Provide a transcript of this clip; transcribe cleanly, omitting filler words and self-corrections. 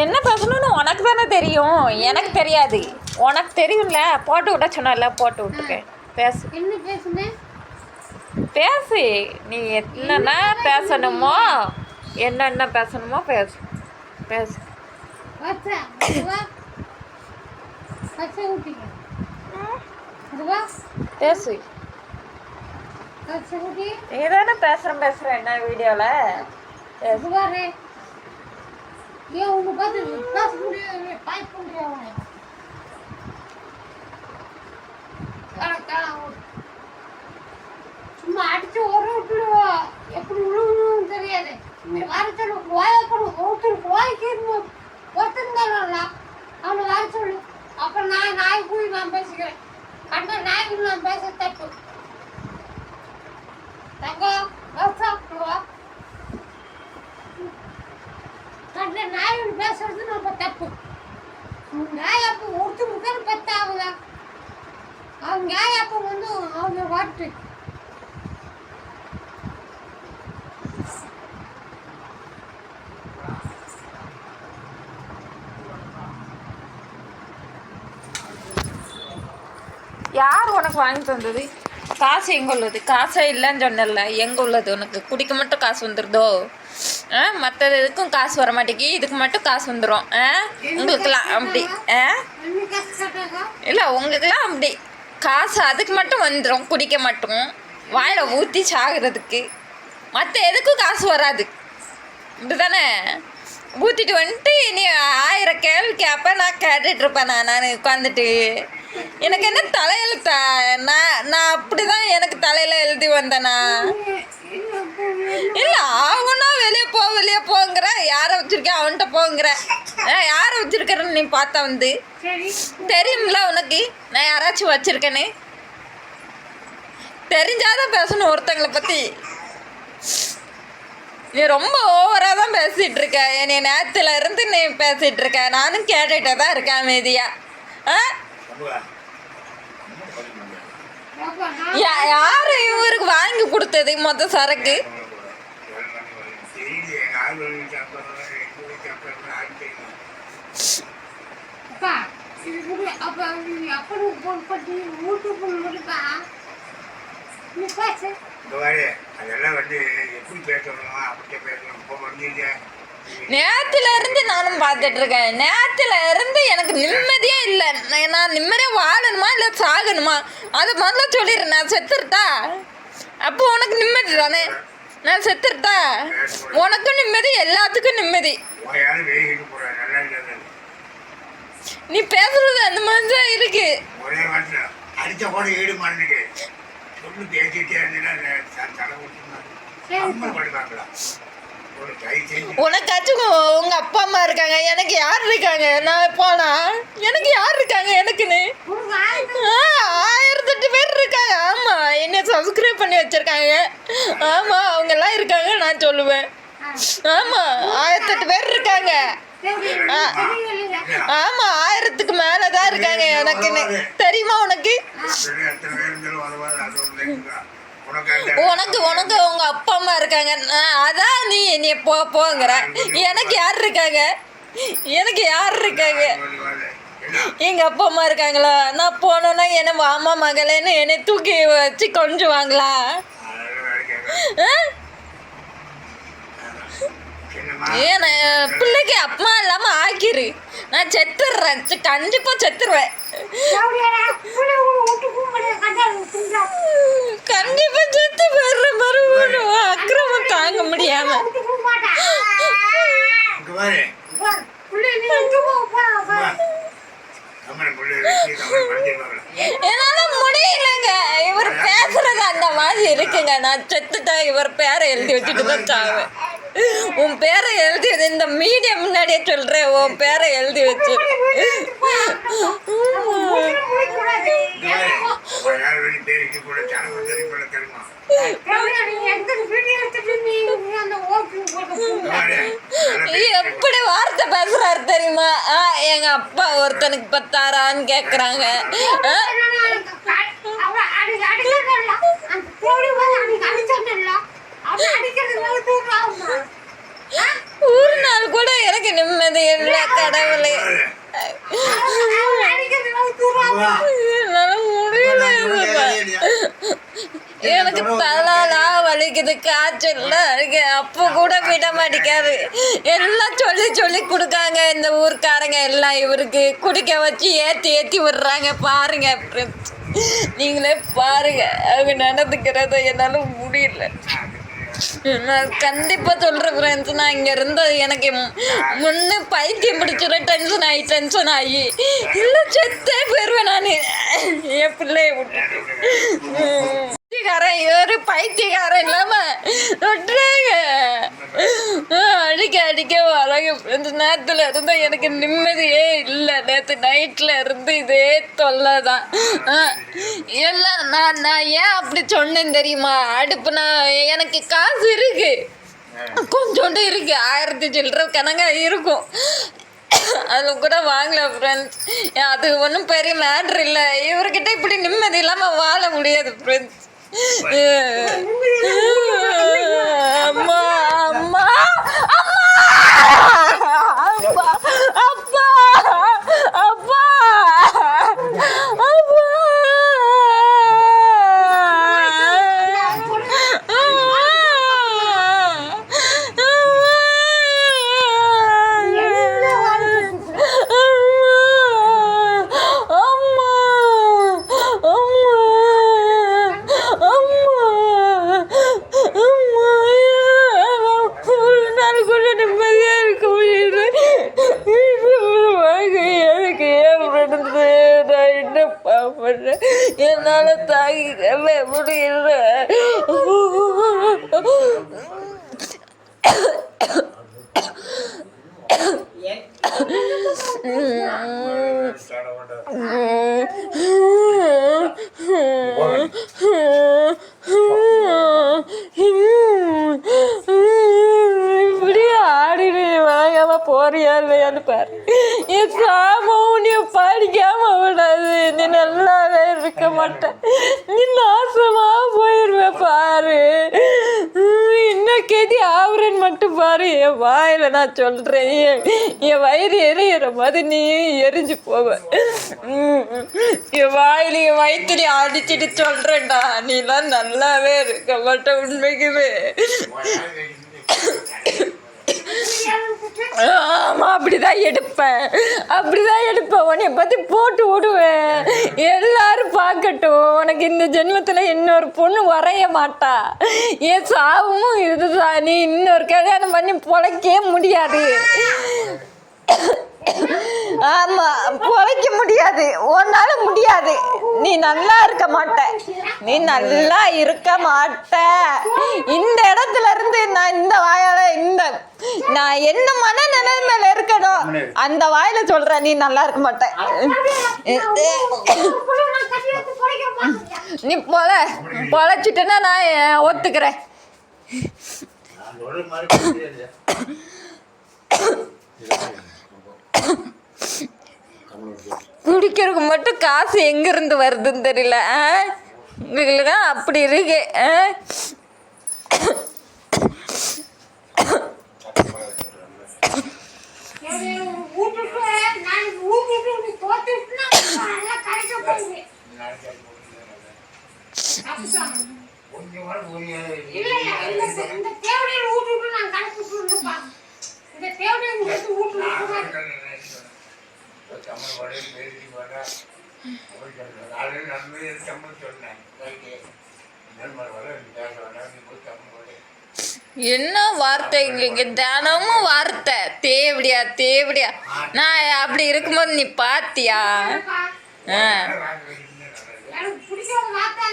என்ன பேசணும்னு உனக்கு தானே தெரியும், எனக்கு தெரியாது. உனக்கு தெரியும்ல, போட்டு விட்ட சொன்னல, போட்டு விட்டுருக்கேன். பேசு. என்ன பேசுனேன்? பேசு. நீ என்னென்ன பேசணுமோ என்னென்ன பேசணுமோ பேசு. பேசு. பேசு. நீ தானே பேசுற என்ன வீடியோவில் பேசு. ஏன் உங்க பார்த்து பேச முடியாது, டைப் பண்ணுறியா? சும்மா அடிச்சு ஒரு விட்டுடுவா, எப்படி விழுவணும் தெரியாது. வர சொல்லு, ஓயப்படும் ஒருத்தருக்கு ஓய்க்கணும், ஒருத்தன் தானே அவனை வர சொல்லு. அப்புறம் நாய் கூடி நான் பேசிக்கிறேன். கண்ட நாய்க்கு நான் பேச தப்பு. தங்கம் சாப்பிடுவா, கண்ட நாயோடு பேசுறது நம்ம தப்பு. நாய் அப்போ ஒருத்தருக்கு தானே பெத்தாகுதா, அவங்க நாய் அப்போ வந்து அவங்க வாட்டு. யார் உனக்கு வாங்கி தந்தது? காசு எங்கே உள்ளது? காசே இல்லைன்னு சொன்னல, எங்கே உள்ளது? உனக்கு குடிக்க மட்டும் காசு வந்துடுதோ? மற்றது எதுக்கும் காசு வர மாட்டேங்கி, இதுக்கு மட்டும் காசு வந்துடும். உங்களுக்கெல்லாம் அப்படி இல்லை, உங்களுக்கெல்லாம் அப்படி காசு அதுக்கு மட்டும் வந்துடும், குடிக்க மட்டும், வாயில் ஊற்றி சாகிறதுக்கு. மற்ற எதுக்கும் காசு வராது, இப்படி தானே? ஊற்றிட்டு வந்துட்டு நீ 1000 கேள்வி கேட்பேன், நான் கேட்டுட்ருப்பேன். நான் உட்காந்துட்டு எனக்கு என்ன தலையெழுத்தா? நான் அப்படி தான் எனக்கு தலையில் எழுதி வந்தேனா? இல்லை, அவனா வெளியே போங்கிற, யாரை வச்சுருக்கேன் அவன்கிட்ட போங்கிற. யாரை வச்சுருக்கிறேன்னு நீ பார்த்தா வந்து தெரியும்ல உனக்கு நான் யாராச்சும் வச்சுருக்கேன்னு? தெரிஞ்சாதான் பேசணும் ஒருத்தங்களை பற்றி. நீ ரொம்ப ஓவராக தான் பேசிகிட்டு இருக்க. என்னை நேரத்துல இருந்து நீ பேசிகிட்டு இருக்க, நானும் கேட்டுகிட்டே தான் இருக்கேன் அமைதியா. யாரு இவருக்கு வாங்கி கொடுத்தது மொத்த சரக்கு? நேரத்துல இருந்து நானும் பார்த்துட்டு இருக்கேன். நேரத்துல இருந்து எனக்கு நிம்மதியே இல்லை. நான் நிம்மதியா வாழணுமா இல்லை சாகணுமா அதை முதல்ல சொல்லிடுறேன். நான் செத்துருட்டா அப்போ உனக்கு நிம்மதி தானே? நான் செத்துருட்டா உனக்கும் நிம்மதி, எல்லாத்துக்கும் நிம்மதி. நீ பேசுறது அந்த மாதிரி தான் இருக்கு. உனக்காச்சும் உங்க அப்பா அம்மா இருக்காங்க, எனக்கு யார் இருக்காங்க? நான் போனா எனக்கு யார் இருக்காங்க? எனக்குன்னு 1008 பேர் இருக்காங்க. ஆமா, என்ன சப்ஸ்கிரைப் பண்ணி வச்சிருக்காங்க. ஆமா, அவங்க எல்லாம் இருக்காங்க. நான் சொல்லுவேன், ஆமா 1008 பேர் இருக்காங்க. ஆமா, 1000க்கு மேலதான் இருக்காங்க எனக்குன்னு. தெரியுமா உனக்கு? உனக்கு உனக்கு உங்க அப்பா அம்மா இருக்காங்க, அதான் நீ போங்கிற. எனக்கு யார் இருக்காங்க? எனக்கு யார் இருக்காங்க? எங்க அப்பா அம்மா இருக்காங்களா? நான் போனோன்னா என்ன மாமா மகளேன்னு என்னை தூக்கி வச்சு கொஞ்சுவாங்களா? ஏன் பிள்ளைக்கு அப்பா இல்லாம ஆக்கிரு. நான் செத்துடுறேன், கண்டிப்பா செத்துருவேன். கண்டிப்பா செத்து போயிடுறேன். மறுபடியும் அக்கிரமம் தாங்க முடியாம என்னால முடியலங்க. இவர் பேசுறது அந்த மாதிரி இருக்குங்க. நான் செத்துட்டா இவர் பேரை எழுதி வச்சுட்டு தான் சாவேன். உன் பேரை எழுதி இந்த மீடியா முன்னாடியே சொல்றேன், உன் பேரை எழுதி வச்சு. எப்படி வார்த்தை பேசுறாரு தெரியுமா? எங்க அப்பா ஒருத்தனுக்கு பத்தாரான்னு கேக்குறாங்க. ஒரு நாள் கூட எனக்கு நிம்மதி இல்லை. என்னால முடியல இதுப்பா. எனக்கு தலாலாம் வலிக்குது, காய்ச்சல்லாம் இருக்கு. அப்போ கூட விட மாட்டேக்காது. எல்லாம் சொல்லி சொல்லி கொடுக்காங்க இந்த ஊர்க்காரங்க எல்லாம். இவருக்கு குடிக்க வச்சு ஏற்றி ஏற்றி விடுறாங்க. பாருங்க friends. நீங்களே பாருங்க அவங்க நடந்துக்கிறத என்னால் முடியல. நான் கண்டிப்பாக சொல்கிறேன் ஃப்ரெண்ட்ஸ், நான் இங்கே இருந்தது எனக்கு முன்னே பைத்தியம் பிடிச்சிட டென்ஷன் ஆகி இல்லை செத்தே போயிடுவேன் நான் என் பிள்ளைய விட்டுட்டு. பைத்தியக்காரன் ஒரு பைத்தியக்காரன் இல்லாமல் விட்டுறாங்க, அடிக்க அடிக்க வராங்க ஃப்ரெண்ட்ஸ். நேரத்தில் இருந்தால் எனக்கு நிம்மதியே இல்லை. நேற்று நைட்டில் இருந்து இதே தொல்லை தான் எல்லாம். நான் ஏன் அப்படி சொன்னேன் தெரியுமா? அடுப்பு எனக்கு காசு இருக்கு, கொஞ்சோண்டு இருக்கு, 1000 சில்லற கணக்கா இருக்கும். அதில் கூட வாங்கல ஃப்ரெண்ட்ஸ். அது ஒன்றும் பெரிய மேட்ரு இல்லை. இவர்கிட்ட இப்படி நிம்மதி இல்லாமல் வாழ முடியாது ஃப்ரெண்ட்ஸ். அம்மா அம்மா அம்மா அப்பா அப்பா அப்பா என்னால தாங்கிக்கவே முடியல. இப்படி ஆடினு வாங்காம போறியா இல்லையான்னு பாரு. என் சாமவும் நீ படிக்காம விடாது. நீ நல்லாவே இருக்க மாட்டேன், நீ நாசமா போயிடுவ பாரு. இன்னும் கேதி ஆவரன் மட்டும் பாரு. என் வாயில நான் சொல்றேன், என் வயிறு எரியிற மாதிரி நீ எரிஞ்சு போவ. என் வாயில என் வயிற்றுல அடிச்சுட்டு சொல்றேன்டா, நீலாம் நல்லாவே இருக்க மாட்டேன் உண்மைக்குமே. ஆமா, அப்படிதான் எடுப்பேன், அப்படிதான் எடுப்பேன். உன்னை பத்தி போட்டு விடுவேன், எல்லாரும் பார்க்கட்டும். உனக்கு இந்த ஜென்மத்துல இன்னொரு பொண்ணு வரைய மாட்டா. என் சாவும் இதுதான். நீ இன்னொரு கல்யாணம் பண்ணி பொழைக்கவே முடியாது. ஆமா, பொழைக்க முடியாது, உன்னால முடியாது. நீ நல்லா இருக்க மாட்ட, நீ நல்லா இருக்க மாட்ட. இந்த இடத்துல இருந்து நான் இந்த வாயால நான் என்ன மனநிலைமையில இருக்கணும் அந்த வாயில சொல்றேன், நீ நல்லா இருக்க மாட்ட. நீ பொழைச்சிட்டேன்னா நான் ஒத்துக்கிறேன். குடிக்கிறதுக்கு மட்டும் காசு எங்கிருந்து வருதுன்னு தெரியல. உங்களுக்கு அப்படி இருக்கு. என்ன வார்த்தைங்க தினமும் வார்த்தை, தேவடியா தேவடியா. நான் அப்படி இருக்கும்போது நீ பாத்தியா? எனக்கு பிடிச்ச வார்த்தை